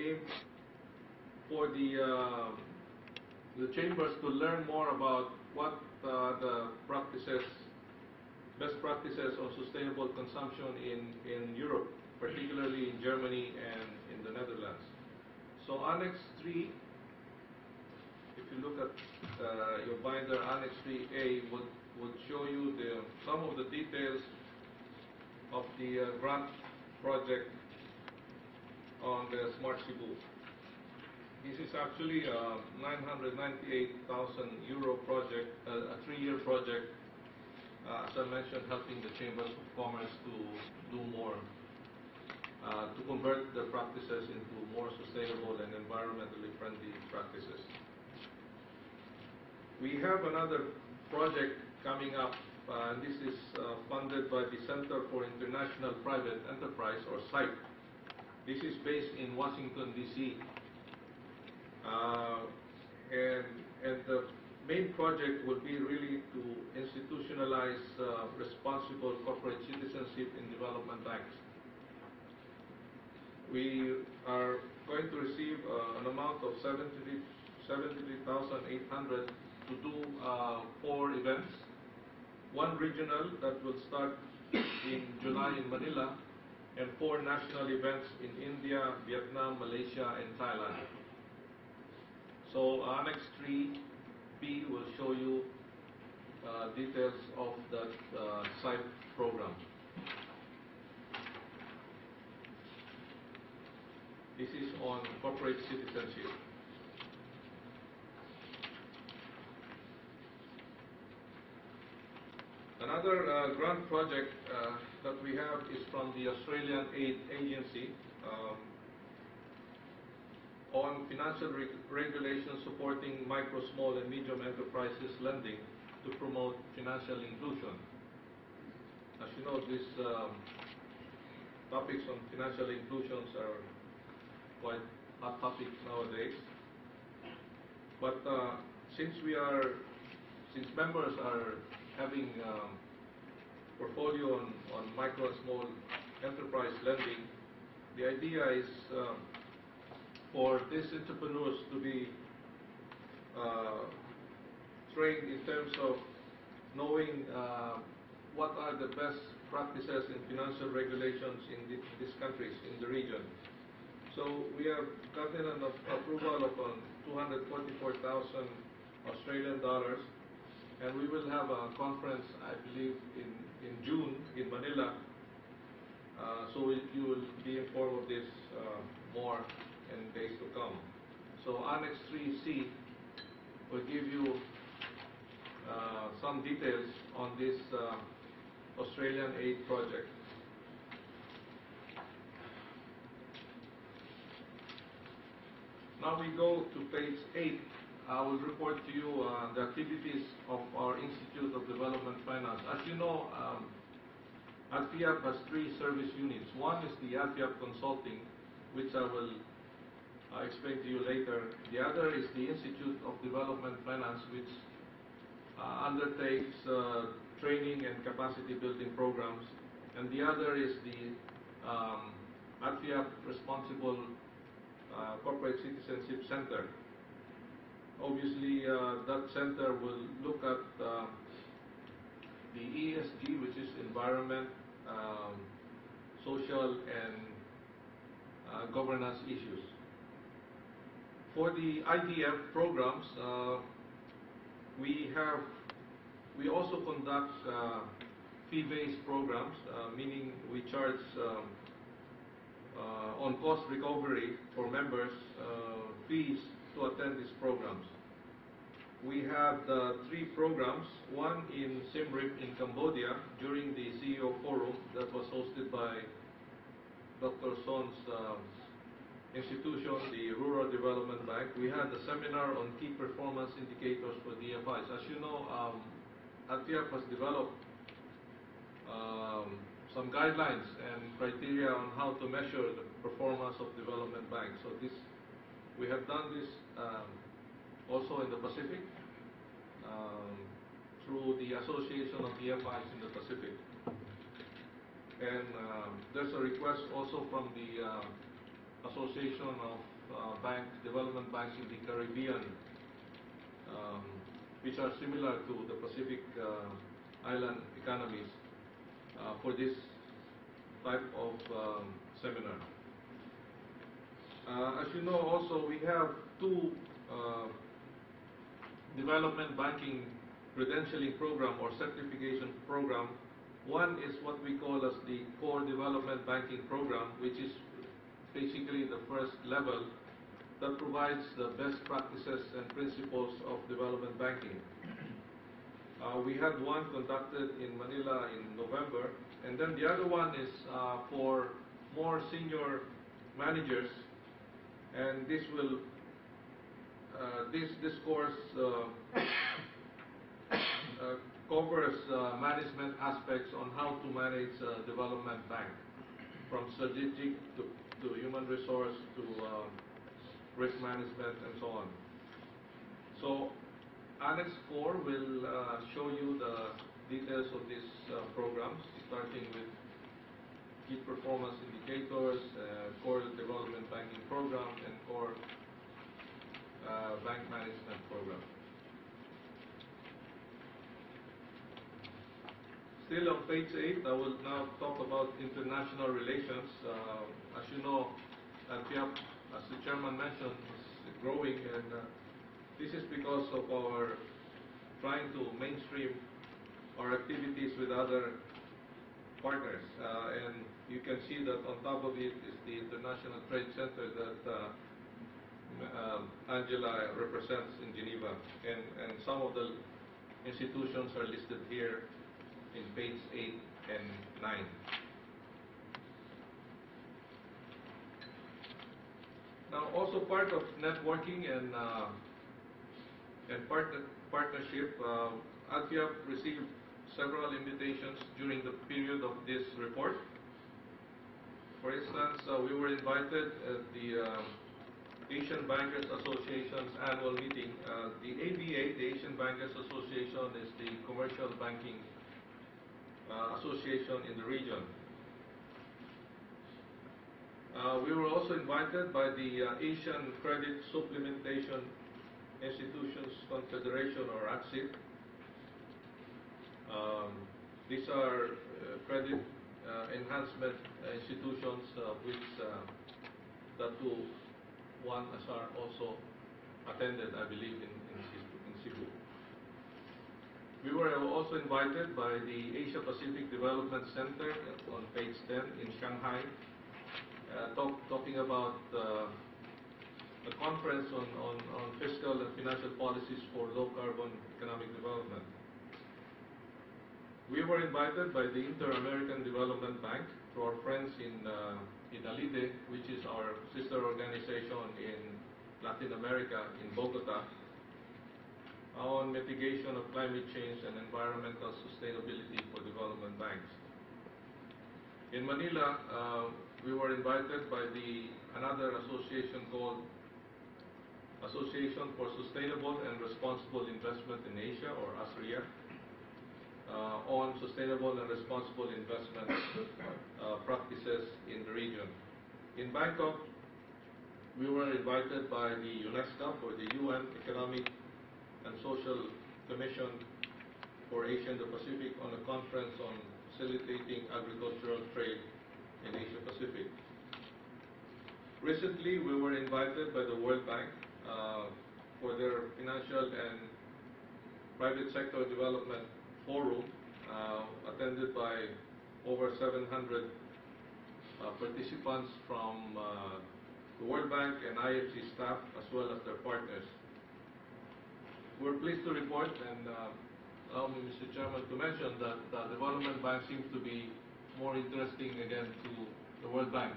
aim for the chambers to learn more about what the best practices on sustainable consumption in Europe, particularly in Germany and in the Netherlands. So Annex 3, if you look at your binder, Annex 3A would show you some of the details of the grant project on the Smart Cebu. This is actually a 998,000 euro project, a 3-year project, as I mentioned, helping the Chambers of Commerce to do more, to convert their practices into more sustainable and environmentally friendly practices. We have another project coming up, and this is funded by the Center for International Private Enterprise, or CIPE. This is based in Washington, D.C. And the main project will be really to institutionalize responsible corporate citizenship in development banks. We are going to receive an amount of 73,800 to do 4 events. One regional that will start in July in Manila, and 4 national events in India, Vietnam, Malaysia, and Thailand. So Annex 3B will show you details of that site program. This is on corporate citizenship. Another grant project that we have is from the Australian Aid Agency on financial regulations supporting micro, small, and medium enterprises lending to promote financial inclusion. As you know, these topics on financial inclusions are quite hot topics nowadays. But since members are having portfolio on micro and small enterprise lending, the idea is for these entrepreneurs to be trained in terms of knowing what are the best practices in financial regulations in these countries, in the region. So we have gotten an approval of 244,000 Australian dollars, and we will have a conference, I believe, in June in Manila. So you will be informed of this more in days to come. So Annex 3C will give you some details on this Australian aid project. Now we go to page 8. I will report to you the activities of our Institute of Development Finance. As you know, ADFIAP has 3 service units. One is the ADFIAP Consulting, which I will explain to you later. The other is the Institute of Development Finance, which undertakes training and capacity building programs. And the other is the ADFIAP Responsible Corporate Citizenship Center. Obviously, that center will look at the ESG, which is environment, social, and governance issues. For the IDF programs, we also conduct fee-based programs, meaning we charge on cost recovery for members fees to attend these programs. We had 3 programs, one in Siem Reap in Cambodia during the CEO Forum that was hosted by Dr. Son's institution, the Rural Development Bank. We had a seminar on key performance indicators for DFIs. As you know, ADFIAP has developed some guidelines and criteria on how to measure the performance of development banks. So we have done this also in the Pacific through the Association of DFIs in the Pacific. And there's a request also from the Association of Development Banks in the Caribbean, which are similar to the Pacific island economies, for this type of seminar. As you know, also we have two development banking credentialing program or certification program. One is what we call as the core development banking program, which is basically the first level that provides the best practices and principles of development banking. We had one conducted in Manila in November, and then the other one is for more senior managers, and this will this course covers management aspects on how to manage a development bank, from strategic to human resource to risk management and so on. So Annex 4 will show you the details of these programs, starting with key performance indicators, core development banking program, and core bank management program. Still on page 8, I will now talk about international relations. As you know, ADFIAP, as the chairman mentioned, is growing, and this is because of our trying to mainstream our activities with other partners. And you can see that on top of it is the International Trade Center that Angela represents in Geneva, and some of the institutions are listed here in page 8 and 9. Now, also part of networking and partnership, ADFIAP received several invitations during the period of this report. For instance, we were invited at the Asian Bankers Association's annual meeting. The ABA, the Asian Bankers Association, is the commercial banking association in the region. We were also invited by the Asian Credit Supplementation Institutions Confederation, or ACSIC. These are credit enhancement institutions, which the two one are also attended, I believe, in Cebu. We were also invited by the Asia Pacific Development Center on page 10 in Shanghai, talking about a conference on fiscal and financial policies for low carbon economic development. We were invited by the Inter-American Development Bank, to our friends in ALIDE, which is our sister organization in Latin America, in Bogota, on mitigation of climate change and environmental sustainability for development banks. In Manila, we were invited by another association called Association for Sustainable and Responsible Investment in Asia, or ASRIA, on sustainable and responsible investment practices in the region. In Bangkok, we were invited by the UNESCO, or the UN Economic and Social Commission for Asia and the Pacific, on a conference on facilitating agricultural trade in Asia Pacific. Recently, we were invited by the World Bank for their financial and private sector development forum, attended by over 700 participants from the World Bank and IFC staff, as well as their partners. We're pleased to report, and allow me, Mr. Chairman, to mention that the Development Bank seems to be more interesting again to the World Bank.